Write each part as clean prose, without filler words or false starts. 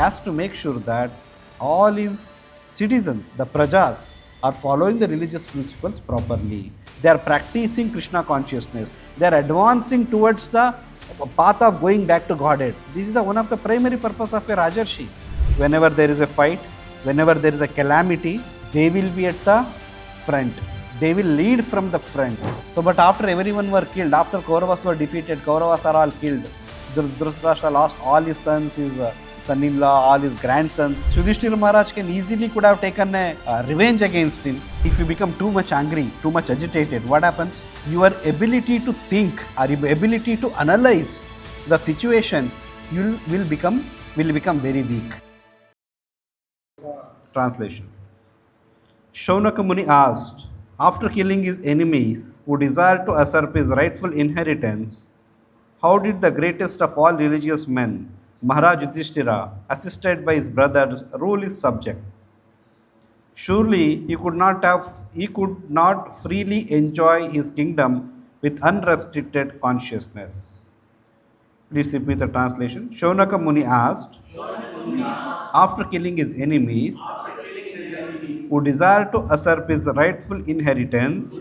has to make sure that all his citizens, the prajas, are following the religious principles properly. They are practicing Krishna consciousness. They are advancing towards the path of going back to Godhead. This is the one of the primary purpose of a Rajarshi. Whenever there is a fight, whenever there is a calamity, they will be at the front. They will lead from the front. So, but after everyone were killed, after Kauravas were defeated, Kauravas are all killed. Dhritarashtra lost all his sons, his son-in-law, all his grandsons. Yudhisthira Maharaj can easily could have taken a revenge against him. If you become too much angry, too much agitated, what happens? Your ability to think or your ability to analyze the situation will become very weak. Translation. Shaunaka Muni asked, after killing his enemies who desired to usurp his rightful inheritance, how did the greatest of all religious men, Maharaj Yudhisthira, assisted by his brothers, rule his subject? Surely he could not freely enjoy his kingdom with unrestricted consciousness. Please repeat the translation. Shaunaka Muni asked, after killing his enemies who desired to usurp his rightful inheritance,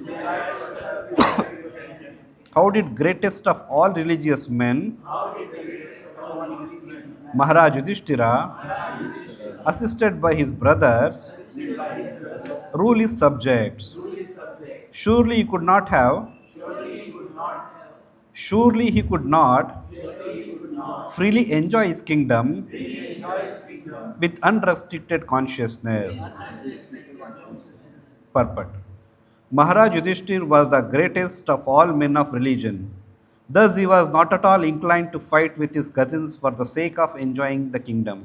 how did greatest of all religious men, Maharaj Yudhisthira, assisted by his brothers, rule his subjects? Surely he could not freely enjoy his kingdom with unrestricted consciousness. Purport. Maharaj Yudhishthir was the greatest of all men of religion. Thus he was not at all inclined to fight with his cousins for the sake of enjoying the kingdom.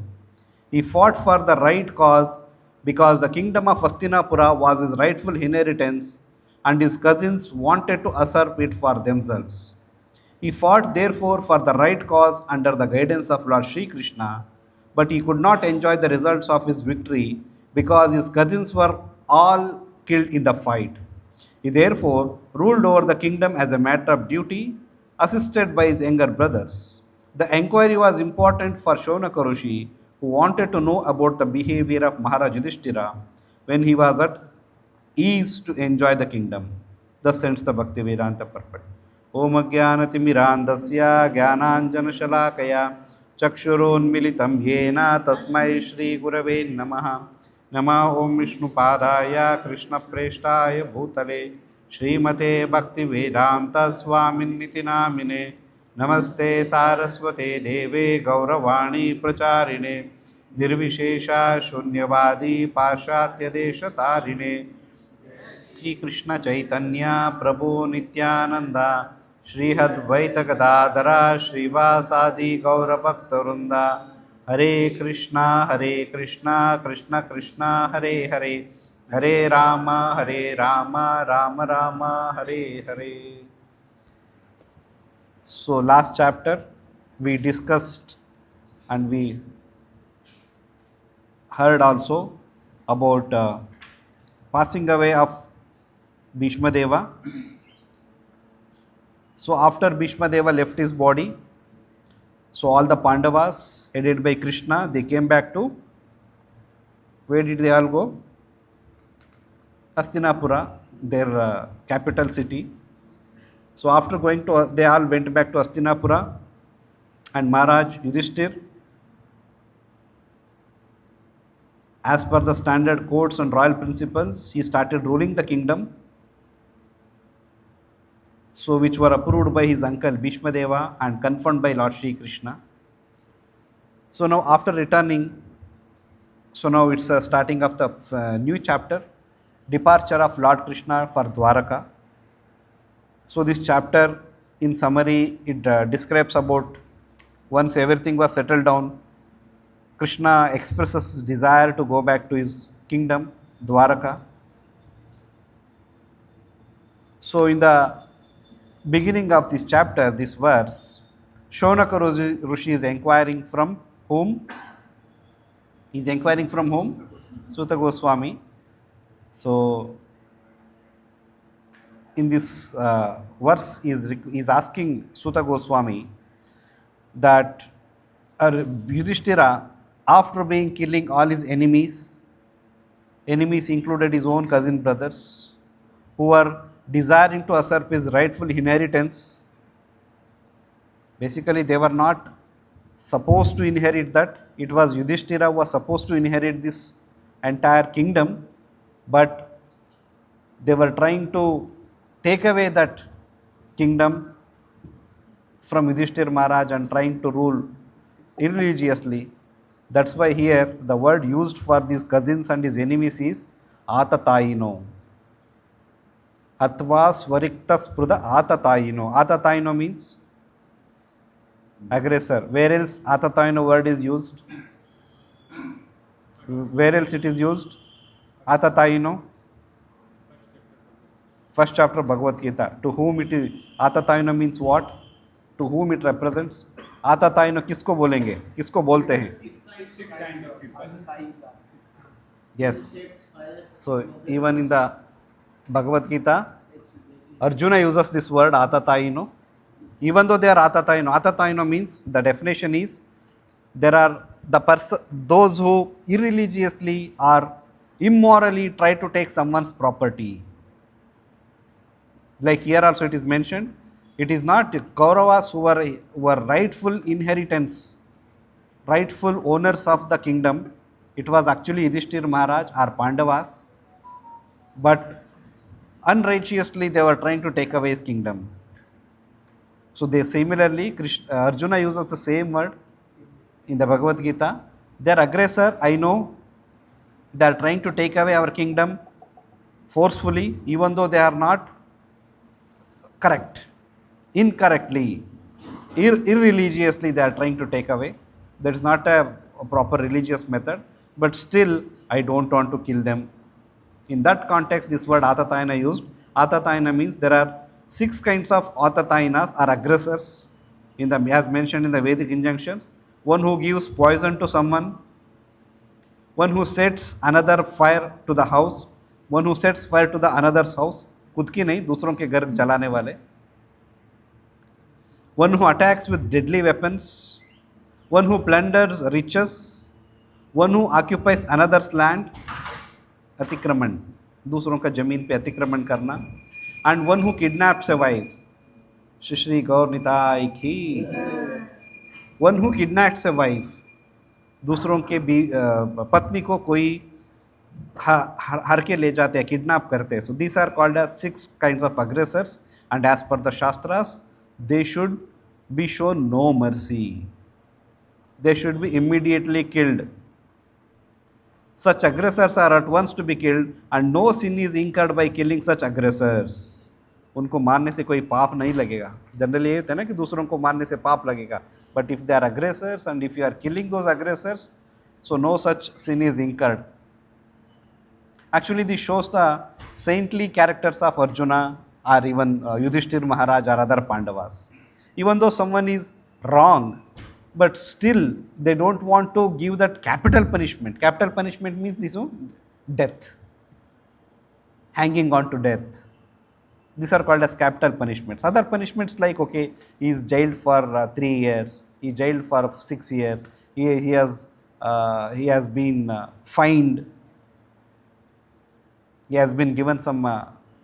He fought for the right cause because the kingdom of Hastinapura was his rightful inheritance and his cousins wanted to usurp it for themselves. He fought therefore for the right cause under the guidance of Lord Sri Krishna, but he could not enjoy the results of his victory because his cousins were all killed in the fight. He therefore ruled over the kingdom as a matter of duty, assisted by his younger brothers. The enquiry was important for Shaunaka Rishi, who wanted to know about the behavior of Maharaj Yudhishthira when he was at ease to enjoy the kingdom. Thus ends the Bhaktivedanta purport. Om Jnanatimirandasya Jnananjanashalakaya Chakshurunmilitam Yena Tasmai Shri Gurave Namaha. Nama Om Vishnupadaya Krishna Preshtaya Bhutale Srimate Bhaktivedanta Swaminiti Namine Namaste Saraswate Deve Gauravani Pracharine Nirvishesha Shunyavadi Pashatya Desha Tarine Shri Krishna Chaitanya Prabhu Nityananda Shri Advaita Gadadhara Srivasadi Gaura Bhaktarunda Hare Krishna Krishna Krishna Hare Hare Hare Rama Rama Rama Hare Hare. So last chapter we discussed and we heard also about passing away of Bhishma Deva. So after Bhishma Deva left his body, so all the Pandavas headed by Krishna, they came back to, where did they all go? Hastinapura, their capital city. So after going to, they all went back to Hastinapura, and Maharaj Yudhishthir, as per the standard codes and royal principles, he started ruling the kingdom, so which were approved by his uncle Bhishma Deva and confirmed by Lord Sri Krishna. So now after returning, so now it's a starting of the new chapter, departure of Lord Krishna for Dwaraka. So this chapter in summary, it describes about once everything was settled down, Krishna expresses his desire to go back to his kingdom, Dwaraka. So in the beginning of this chapter, this verse, Shaunaka Rishi is inquiring from whom? He is inquiring from whom? Suta Goswami. So in this verse, he is asking Suta Goswami that Yudhishthira after being killing all his enemies included his own cousin brothers, who were desiring to usurp his rightful inheritance. Basically, they were not supposed to inherit that. It was Yudhisthira who was supposed to inherit this entire kingdom, but they were trying to take away that kingdom from Yudhishthir Maharaj and trying to rule irreligiously. That's why here the word used for these cousins and his enemies is Atatayino. Atva Swarikta Spruda Atatayino. Atatayino means aggressor. Where else Atatayino word is used? Where else it is used? Atatayino. First chapter Bhagavad Gita. To whom it is Atatayino means what? To whom it represents? Atatayino किसको बोलेंगे? किसको बोलते हैं? Yes. So even in the Bhagavad Gita, Arjuna uses this word Atatayino. Even though they are Atatayino means, the definition is, there are those who irreligiously or immorally try to take someone's property. Like here also it is mentioned, it is not Kauravas who were rightful inheritance, rightful owners of the kingdom. It was actually Yudhishthir Maharaj or Pandavas, but unrighteously they were trying to take away his kingdom. So they similarly, Arjuna uses the same word in the Bhagavad Gita. They are aggressor, I know. They are trying to take away our kingdom forcefully, even though they are not correct. Incorrectly, irreligiously they are trying to take away. That is not a proper religious method, but still I don't want to kill them. In that context, this word Atatayana used. Atatayana means there are 6 kinds of Atatayanas or aggressors as mentioned in the Vedic injunctions. One who gives poison to someone, one who sets another fire to the house, one who sets fire to the another's house, खुद की नहीं दूसरों के घर जलाने वाले, one who attacks with deadly weapons, one who plunders riches, one who occupies another's land, अतिक्रमण, दूसरों का जमीन पे अतिक्रमण करना, and one who kidnaps a wife. Shri Shri Gaur Nitai Ki. One who kidnaps a wife. दूसरों के पत्नी को कोई हर के ले जाते हैं, किडनैप करते हैं. So these are called as 6 kinds of aggressors, and as per the Shastras, they should be shown no mercy. They should be immediately killed. Such aggressors are at once to be killed, and no sin is incurred by killing such aggressors. उनको मारने से कोई पाप नहीं लगेगा. Generally ये होता है ना कि दूसरों को मारने से पाप लगेगा. But if they are aggressors and if you are killing those aggressors, so no such sin is incurred. Actually, this shows the saintly characters of Arjuna or even Yudhishthir Maharaj or other Pandavas. Even though someone is wrong, but still they don't want to give that capital punishment. Capital punishment means this one, death, hanging on to death. These are called as capital punishments. Other punishments like, okay, he is jailed for 3 years, he is jailed for 6 years, he has been fined, he has been given some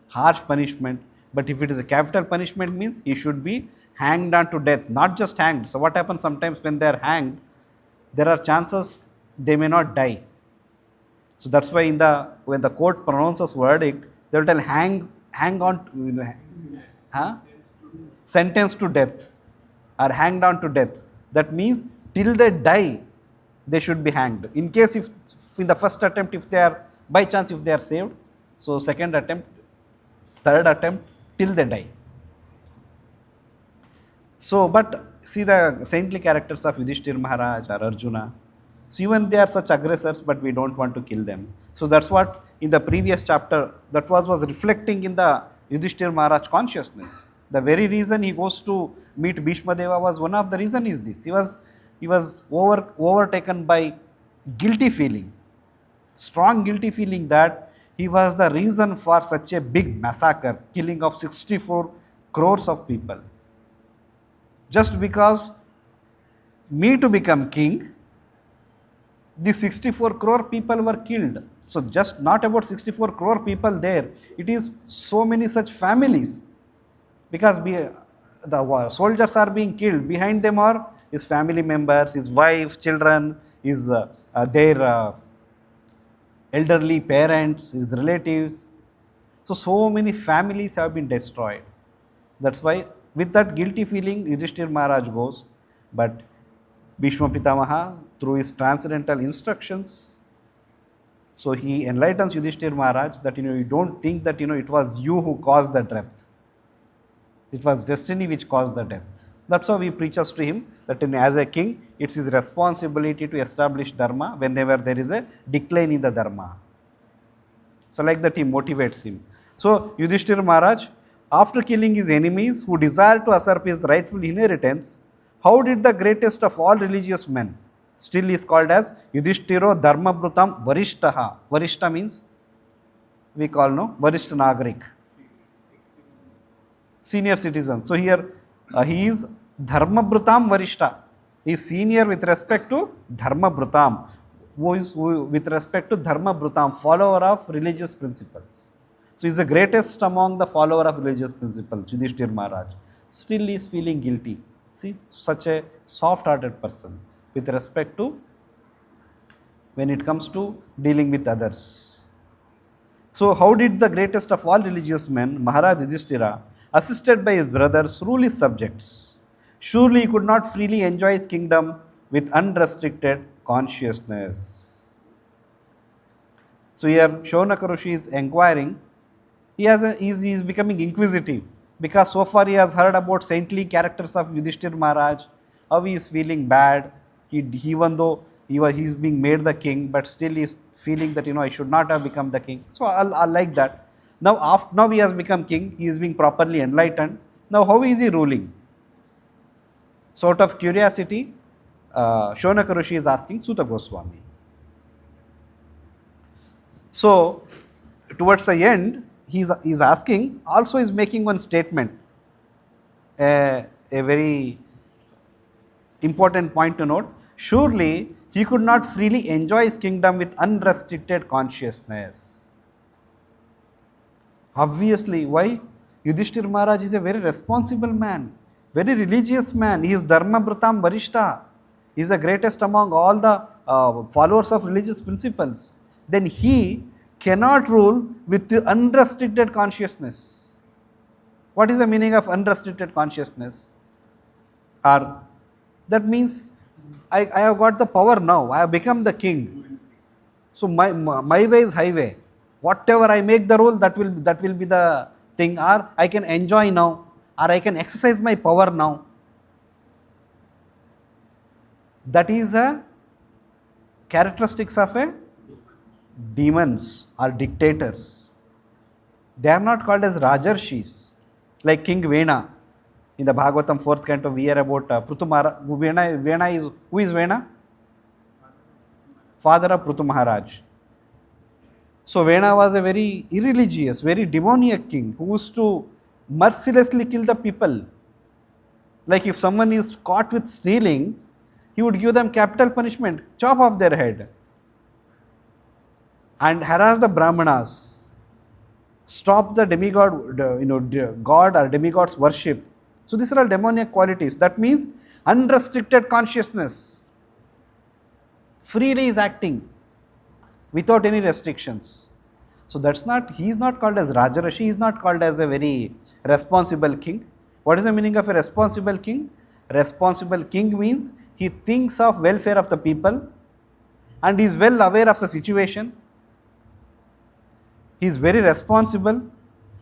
harsh punishment. But if it is a capital punishment means he should be hanged on to death, not just hanged. So what happens sometimes when they are hanged, there are chances they may not die. So that's why when the court pronounces verdict, they will tell hang on, sentenced to death or hanged on to death. That means till they die, they should be hanged. In case if in the first attempt, if they are by chance if they are saved, so second attempt, third attempt, till they die. So, but see the saintly characters of Yudhishthir Maharaj or Arjuna. So even they are such aggressors, but we don't want to kill them. So that's what in the previous chapter that was reflecting in the Yudhishthir Maharaj consciousness. The very reason he goes to meet Bhishma Deva was one of the reason is this. He was overtaken by guilty feeling, strong guilty feeling that he was the reason for such a big massacre, killing of 64 crores of people. Just because me to become king, The 64 crore people were killed. So just not about 64 crore people there, it is so many such families, because the soldiers are being killed. Behind them are his family members, his wife, children, his their elderly parents, his relatives. So many families have been destroyed. That's why, with that guilty feeling, Yudhishthir Maharaj goes. But Bhishma Pitamaha, through his transcendental instructions, so he enlightens Yudhishthir Maharaj that you don't think that it was you who caused the death. It was destiny which caused the death. That's how he preaches to him that as a king, it's his responsibility to establish dharma whenever there is a decline in the dharma. So like that he motivates him. So Yudhishthira Maharaj, after killing his enemies who desired to usurp his rightful inheritance, how did the greatest of all religious men, still is called as Yudhishthiro Dharmabrutam Varishtaha. Varishta means, we call Varishta Nagarik, senior citizen. So here he is Dharmabrutam Varishta. He is senior with respect to Dharmabrutam, with respect to Dharmabrutam, follower of religious principles. So he is the greatest among the follower of religious principles, Yudhishthira Maharaj. Still he is feeling guilty. See, such a soft-hearted person with respect to when it comes to dealing with others. So how did the greatest of all religious men, Maharaj Yudhishthira, assisted by his brothers, rule his subjects? Surely he could not freely enjoy his kingdom with unrestricted consciousness. So here Shaunaka Rishi is inquiring. He is becoming inquisitive, because so far he has heard about saintly characters of Yudhishthira Maharaj, how he is feeling bad. Even though he is being made the king, but still he is feeling that I should not have become the king. So I like that. Now he has become king, he is being properly enlightened. Now how is he ruling? Sort of curiosity, Shaunaka Rishi is asking Suta Goswami. So towards the end, he is asking, also is making one statement, a very important point to note. Surely he could not freely enjoy his kingdom with unrestricted consciousness. Obviously, why? Yudhishthira Maharaj is a very responsible man, very religious man. He is Dharmabrutam Varishta. He is the greatest among all the followers of religious principles. Then he cannot rule with the unrestricted consciousness. What is the meaning of unrestricted consciousness? Or that means I have got the power now. I have become the king. So my way is highway. Whatever I make the rule, that will be the thing. Or I can enjoy now, or I can exercise my power now. That is a characteristics of a demons or dictators. They are not called as Rajarshis, like King Vena. In the Bhagavatam 4th canto, we hear about Prithu Maharaj. Vena is, who is Vena? Father of Prithu Maharaj. So Vena was a very irreligious, very demoniac king who used to mercilessly kill the people. Like if someone is caught with stealing, he would give them capital punishment, chop off their head, and harass the Brahmanas, stop the demigod, god or demigod's worship. So these are all demoniac qualities. That means unrestricted consciousness. Freely is acting without any restrictions. So he is not called as Rajarashi, he is not called as a very responsible king. What is the meaning of a responsible king? Responsible king means he thinks of welfare of the people and is well aware of the situation. He is very responsible.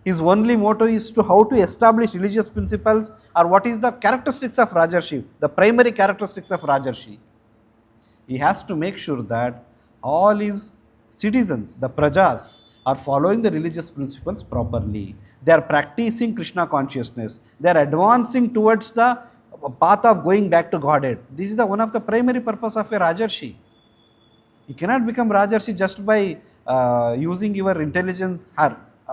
His only motto is to how to establish religious principles, or what is the characteristics of Rajarshi, the primary characteristics of Rajarshi. He has to make sure that all his citizens, the prajas, are following the religious principles properly. They are practicing Krishna consciousness. They are advancing towards the path of going back to Godhead. This is one of the primary purpose of a Rajarshi. You cannot become Rajarshi just by using your intelligence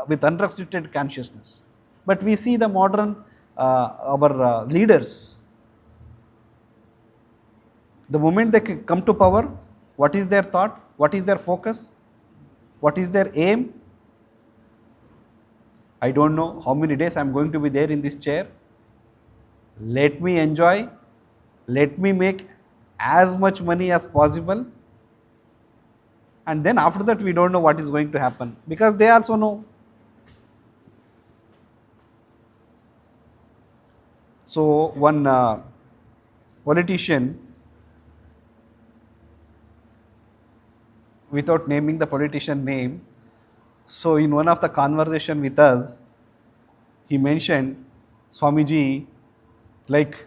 with unrestricted consciousness. But we see the modern, our leaders, the moment they come to power, What is their thought? What is their focus? What is their aim? I don't know how many days I am going to be there in this chair. Let me enjoy. Let me make as much money as possible. And then after that, we don't know what is going to happen, because they also know. So one politician, without naming the politician name, so in one of the conversation with us, he mentioned, Swamiji, like,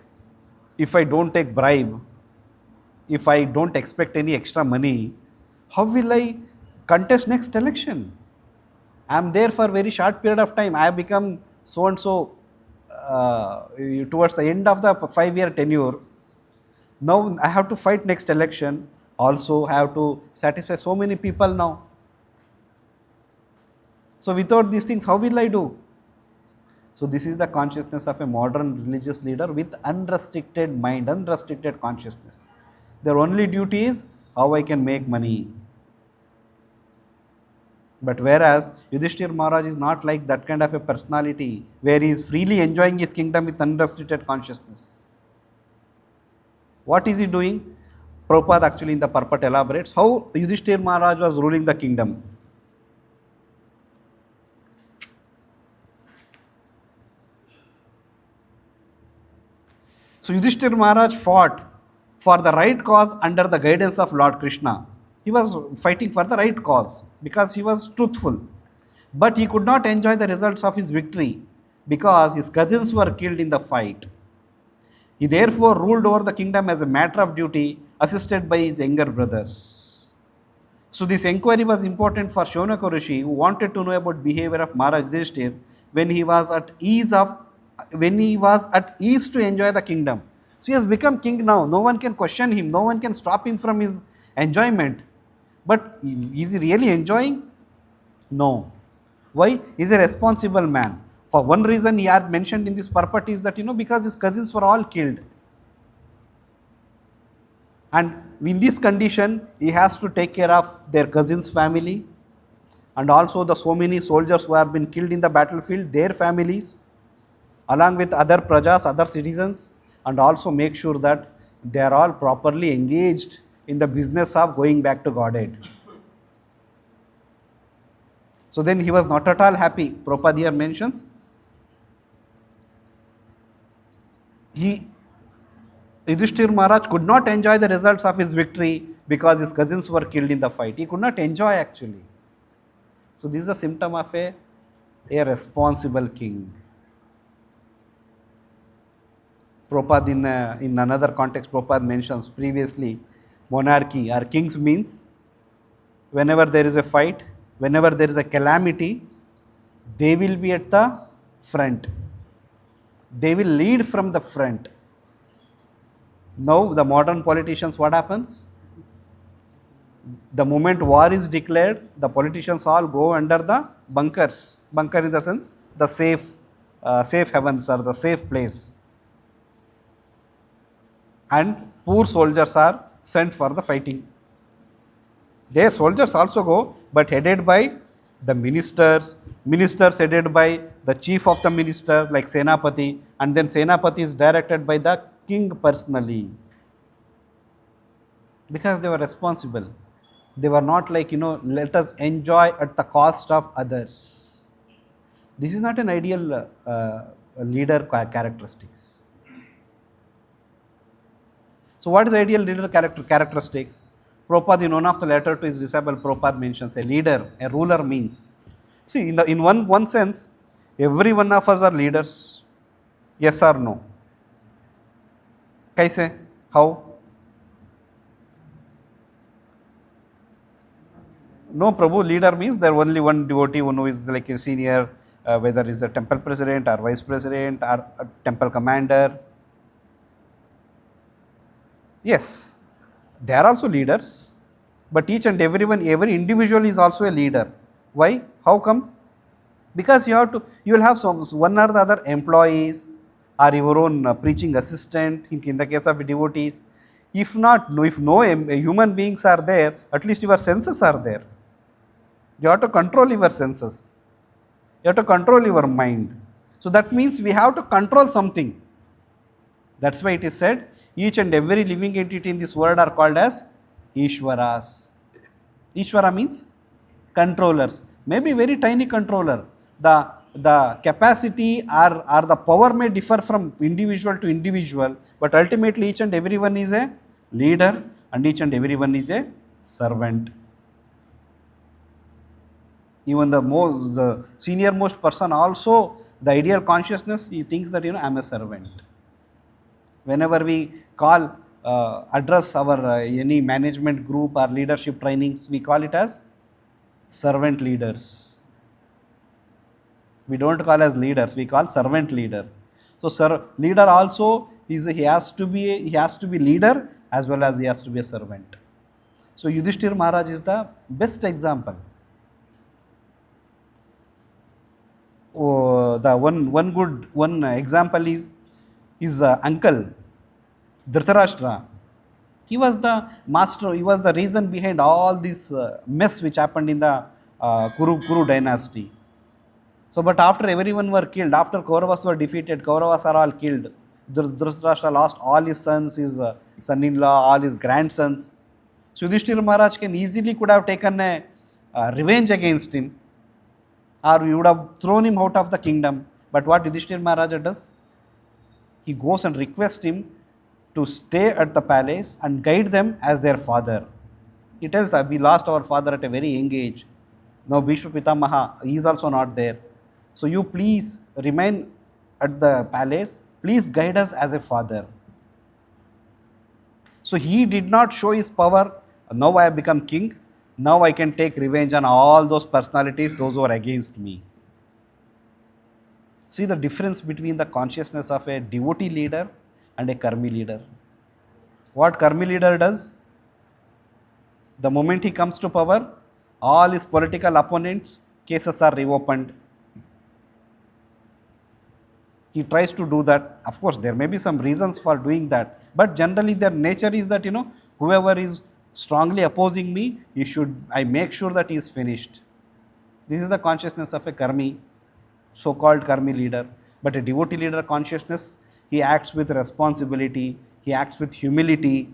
if I don't take bribe, if I don't expect any extra money, how will I contest next election? I am there for a very short period of time. I have become so and so towards the end of the 5-year tenure. Now I have to fight next election. Also I have to satisfy so many people now. So without these things, how will I do? So this is the consciousness of a modern religious leader with unrestricted mind, unrestricted consciousness. Their only duty is how I can make money. But whereas Yudhisthira Maharaj is not like that kind of a personality where he is freely enjoying his kingdom with unrestricted consciousness. What is he doing? Prabhupada actually in the purport elaborates how Yudhisthira Maharaj was ruling the kingdom. So Yudhisthira Maharaj fought for the right cause under the guidance of Lord Krishna. He was fighting for the right cause because he was truthful. But he could not enjoy the results of his victory because his cousins were killed in the fight. He therefore ruled over the kingdom as a matter of duty, assisted by his younger brothers. So this inquiry was important for Shonaka Rishi, who wanted to know about behavior of Maharaj Yudhishthira when he was at ease to enjoy the kingdom. So he has become king now. No one can question him. No one can stop him from his enjoyment. But is he really enjoying? No. Why? He is a responsible man. For one reason he has mentioned in this purport is that, because his cousins were all killed. And in this condition, he has to take care of their cousins' family and also the so many soldiers who have been killed in the battlefield, their families, along with other prajas, other citizens, and also make sure that they are all properly engaged in the business of going back to Godhead. So then he was not at all happy. Prabhupada here mentions, Yudhishthira Maharaj could not enjoy the results of his victory because his cousins were killed in the fight. He could not enjoy actually. So this is a symptom of a responsible king. Prabhupada in another context, Prabhupada mentions previously, monarchy or kings means whenever there is a fight, whenever there is a calamity, they will be at the front. They will lead from the front. Now the modern politicians, what happens? The moment war is declared, the politicians all go under the bunkers. Bunker in the sense, the safe heavens or the safe place. And poor soldiers are sent for the fighting. Their soldiers also go, but headed by the ministers headed by the chief of the minister like Senapati, and then Senapati is directed by the king personally. Because they were responsible. They were not like, let us enjoy at the cost of others. This is not an ideal leader characteristics. So what is ideal leader characteristics? Prabhupada in one of the letter to his disciple, Prabhupada mentions a leader, a ruler means. See, in one sense, every one of us are leaders. Yes or no? Kaise? How? No, Prabhu, leader means there only one devotee who is like a senior, whether is a temple president or vice president or a temple commander. Yes, they are also leaders, but each and every individual is also a leader. Why? How come? Because you will have one or the other employees or your own preaching assistant in the case of devotees. If not, no, if no human beings are there, at least your senses are there. You have to control your senses. You have to control your mind. So that means we have to control something. That's why it is said, each and every living entity in this world are called as Ishwaras. Ishvara means controllers. Maybe very tiny controller. The capacity or the power may differ from individual to individual, but ultimately each and everyone is a leader and each and everyone is a servant. Even the senior most person also, the ideal consciousness, he thinks that I'm a servant. Whenever we call address our any management group or leadership trainings, we call it as servant leaders. We don't call as leaders, we call servant leader. So leader also is he has to be leader as well as he has to be a servant. So Yudhisthira Maharaj is the best example. The one example is his uncle Dhritarashtra. He was the master, he was the reason behind all this mess which happened in the Kuru dynasty. So, but after everyone were killed, after Kauravas were defeated, Kauravas are all killed. Dhritarashtra lost all his sons, his son-in-law, all his grandsons. So Yudhishthira Maharaj could have taken a revenge against him, or we would have thrown him out of the kingdom. But what Yudhishthira Maharaj does? He goes and requests him to stay at the palace and guide them as their father. He tells that we lost our father at a very young age. Now Bhishma Pitamaha, he is also not there. So you please remain at the palace, please guide us as a father. So he did not show his power, now I have become king, now I can take revenge on all those personalities, those who are against me. See the difference between the consciousness of a devotee leader and a karmi leader. What karmi leader does? The moment he comes to power, all his political opponents' cases are reopened. He tries to do that. Of course, there may be some reasons for doing that, but generally their nature is that, whoever is strongly opposing me, I make sure that he is finished. This is the consciousness of a karmi, so-called karmi leader. But a devotee leader consciousness, he acts with responsibility, he acts with humility.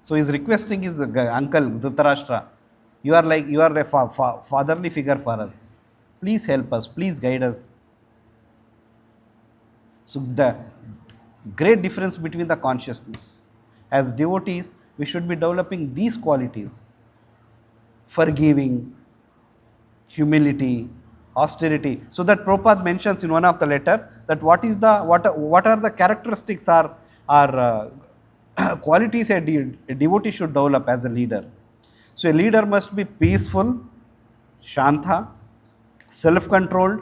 So he is requesting his uncle Dhritarashtra, you are a fatherly figure for us. Please help us, please guide us. So the great difference between the consciousness. As devotees, we should be developing these qualities: forgiving, humility, austerity. So that Prabhupada mentions in one of the letter that what are the characteristics or qualities a devotee should develop as a leader. So a leader must be peaceful, shanta, self-controlled,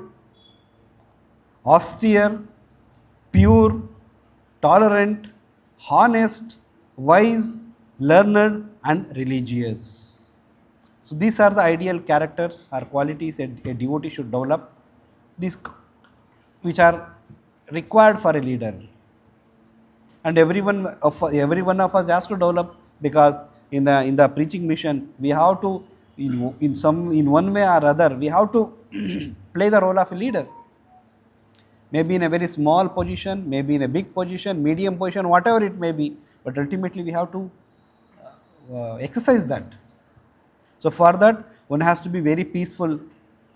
austere, pure, tolerant, honest, wise, learned and religious. So these are the ideal characters or qualities a devotee should develop, these which are required for a leader. And every one of us has to develop, because in the preaching mission we have to in one way or other we have to play the role of a leader. Maybe in a very small position, maybe in a big position, medium position, whatever it may be, but ultimately we have to exercise that. So for that, one has to be very peaceful.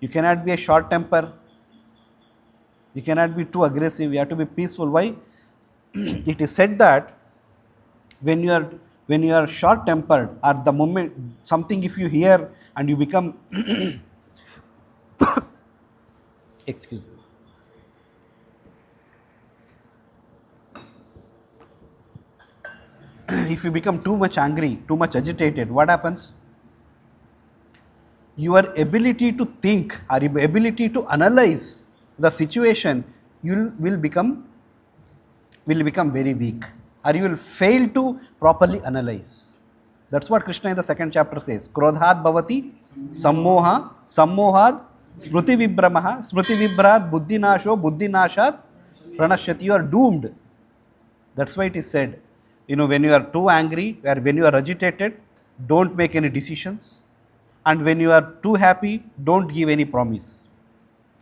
You cannot be a short temper, you cannot be too aggressive, you have to be peaceful. Why? It is said that when you are short tempered, at the moment something if you hear and you become excuse me, if you become too much angry, too much agitated, what happens? Your ability to think or ability to analyze the situation will become very weak, or you will fail to properly analyze. That's what Krishna in the second chapter says. Krodhat bhavati sammoha, sammohad smruti vibramaha, smruti vibrat buddhinasho, buddhinashat pranashyati. You are doomed. That's why it is said, when you are too angry or when you are agitated, don't make any decisions. And when you are too happy, don't give any promise.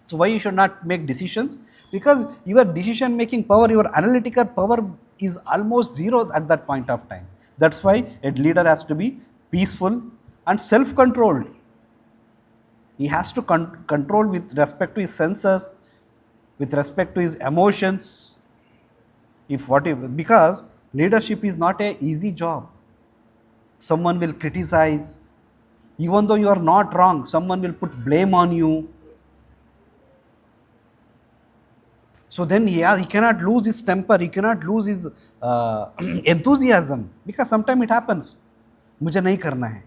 So why you should not make decisions? Because your decision making power, your analytical power is almost zero at that point of time. That's why a leader has to be peaceful and self-controlled. He has to control with respect to his senses, with respect to his emotions. Because leadership is not a easy job. Someone will criticize. Even though you are not wrong, someone will put blame on you. So then he cannot lose his temper, he cannot lose his enthusiasm, because sometimes it happens. मुझे नहीं करना है,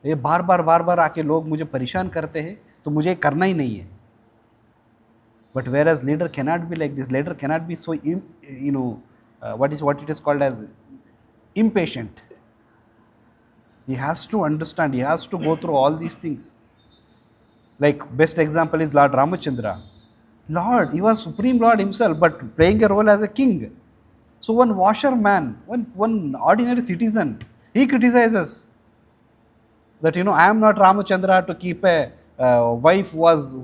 ये बार बार आके लोग मुझे परेशान करते हैं, तो मुझे करना ही नहीं है. But whereas leader cannot be like this, leader cannot be so what it is called as impatient. He has to understand, he has to go through all these things. Like best example is Lord Ramachandra. Lord, he was Supreme Lord himself, but playing a role as a king. So one washerman, one ordinary citizen, he criticizes that, I am not Ramachandra to keep a wife who was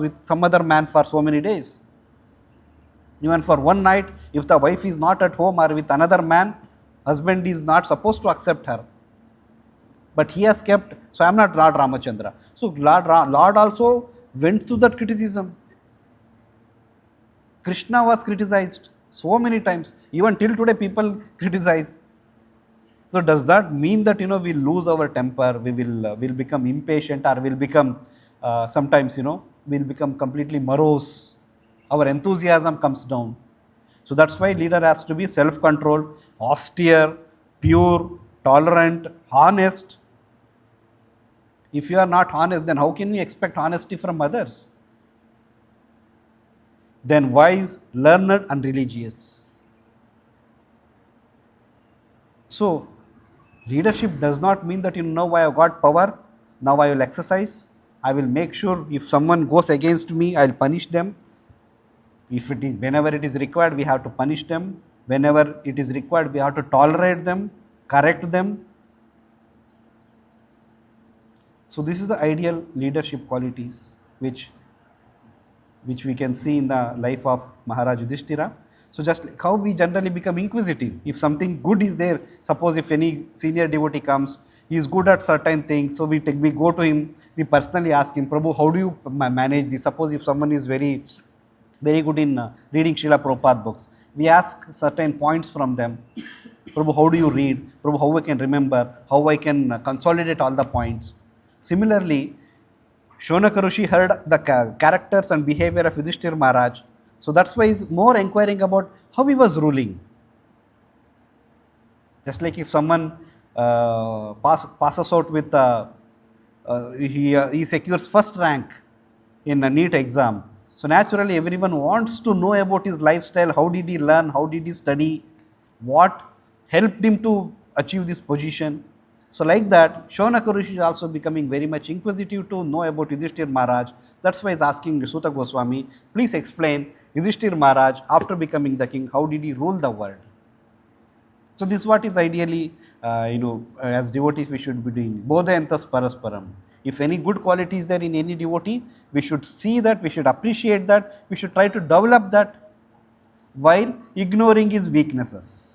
with some other man for so many days. Even for one night, if the wife is not at home or with another man, husband is not supposed to accept her. But he has kept, so I am not Lord Ramachandra. So Lord also went through that criticism. Krishna was criticized so many times. Even till today people criticize. So does that mean that we lose our temper, we will become impatient, or will become sometimes we'll become completely morose, our enthusiasm comes down. So that's why leader has to be self-controlled, austere, pure, tolerant, honest. If you are not honest, then how can we expect honesty from others? Then wise, learned and religious. So leadership does not mean that now I have got power, now I will exercise, I will make sure if someone goes against me, I will punish them. Whenever it is required, we have to punish them. Whenever it is required, we have to tolerate them, correct them. So this is the ideal leadership qualities which we can see in the life of Maharaj Yudhisthira. So just like how we generally become inquisitive. If something good is there, suppose if any senior devotee comes, he is good at certain things, so we go to him, we personally ask him, Prabhu, how do you manage this? Suppose if someone is very good in reading Srila Prabhupada books, we ask certain points from them. Prabhu, how do you read? Prabhu, how I can remember? How I can consolidate all the points? Similarly, Shonaka Rishi heard the characters and behavior of Yudhishthira Maharaj. So that's why he's more inquiring about how he was ruling. Just like if someone passes out with, he secures first rank in a NEET exam. So naturally everyone wants to know about his lifestyle, how did he learn, how did he study, what helped him to achieve this position. So like that, Shonaka Rishi is also becoming very much inquisitive to know about Yudhishthira Maharaj. That's why he's asking Suta Goswami, please explain Yudhishthira Maharaj after becoming the king, how did he rule the world? So this is what is ideally, as devotees we should be doing. Bodhayantas parasparam. If any good quality is there in any devotee, we should see that, we should appreciate that, we should try to develop that while ignoring his weaknesses.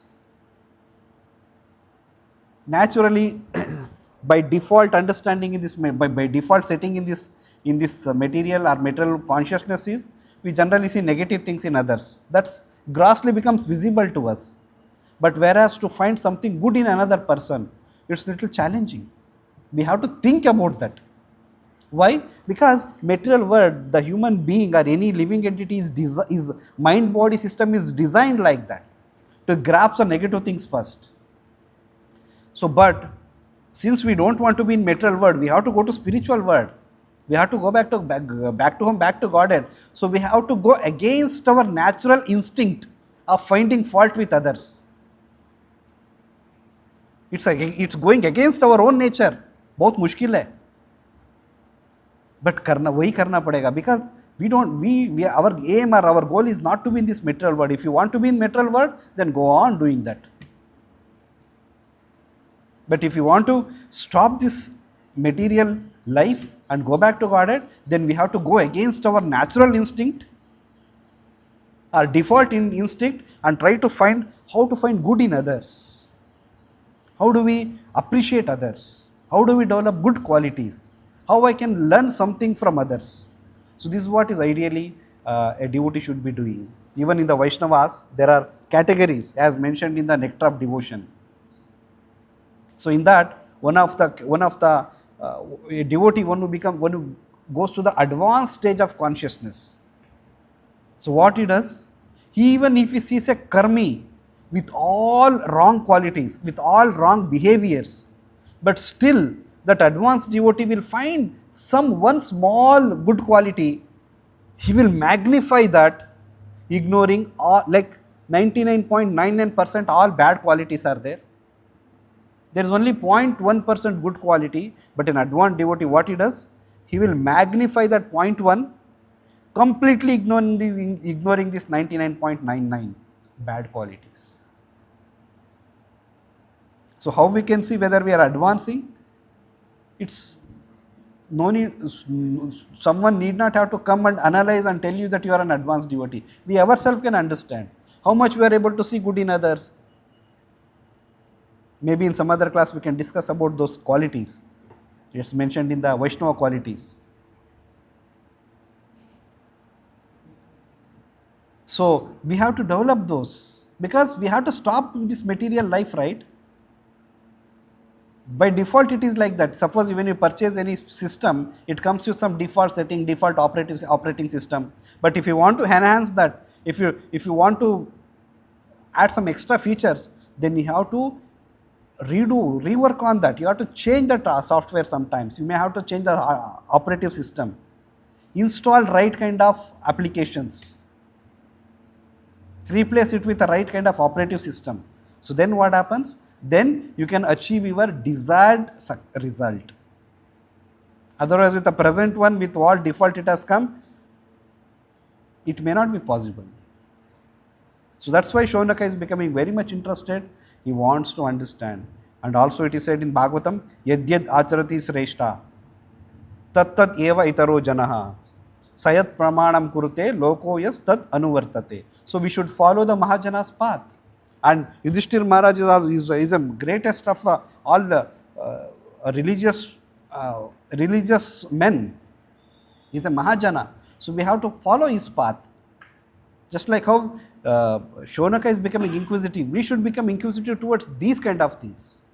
Naturally, by default understanding in this, by default setting in this material or material consciousnesses, we generally see negative things in others. That's grossly becomes visible to us. But whereas to find something good in another person, it's a little challenging. We have to think about that. Why? Because material world, the human being or any living entity is mind-body system is designed like that, to grasp the negative things first. So, but since we don't want to be in material world, we have to go to spiritual world. We have to go back to home, back to Godhead. So we have to go against our natural instinct of finding fault with others. It's going against our own nature. बहुत मुश्किल है. But वही करना पड़ेगा, because We our aim or our goal is not to be in this material world. If you want to be in material world, then go on doing that. But if you want to stop this material life and go back to Godhead, then we have to go against our natural instinct, our default instinct, and try to find how to find good in others. How do we appreciate others? How do we develop good qualities? How I can learn something from others? So this is what is ideally a devotee should be doing. Even in the Vaishnavas, there are categories as mentioned in the Nectar of Devotion. So in that, one of the a devotee, one who goes to the advanced stage of consciousness. So what he does, even if he sees a karmi with all wrong qualities, with all wrong behaviors, but still that advanced devotee will find one small good quality, he will magnify that, ignoring all, like 99.99% all bad qualities are there. There is only 0.1% good quality, but an advanced devotee, what he does, he will magnify that 0.1, completely ignoring this 99.99 bad qualities. So how we can see whether we are advancing? It's no need, someone need not have to come and analyze and tell you that you are an advanced devotee. We ourselves can understand how much we are able to see good in others. Maybe in some other class we can discuss about those qualities. It's mentioned in the Vaishnava qualities. So we have to develop those, because we have to stop this material life, right? By default it is like that. Suppose when you purchase any system, it comes with some default setting, default operating system. But if you want to enhance that, if you want to add some extra features, then you have to rework on that. You have to change the software sometimes. You may have to change the operative system, install right kind of applications, replace it with the right kind of operative system. So then what happens? Then you can achieve your desired result. Otherwise, with the present one, with what default it has come, it may not be possible. So that's why Shaunaka is becoming very much interested. He wants to understand. And also it is said in Bhagavatam, Yadyad acharati sreshta, tat tat eva itaro janaha, sayat pramanam kurute, loko yas tat anuvartate. So we should follow the Mahajana's path. And Yudhisthira Maharaj is the greatest of all the religious men. He is a Mahajana. So we have to follow his path. Just like how Shaunaka is becoming inquisitive, we should become inquisitive towards these kind of things,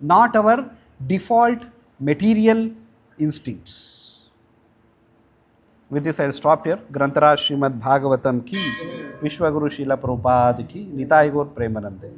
not our default material instincts. With this I will stop here. Grantaraj Srimad Bhagavatam ki, Vishwaguru Srila Prabhupada ki, Nitai Gaur Premanande.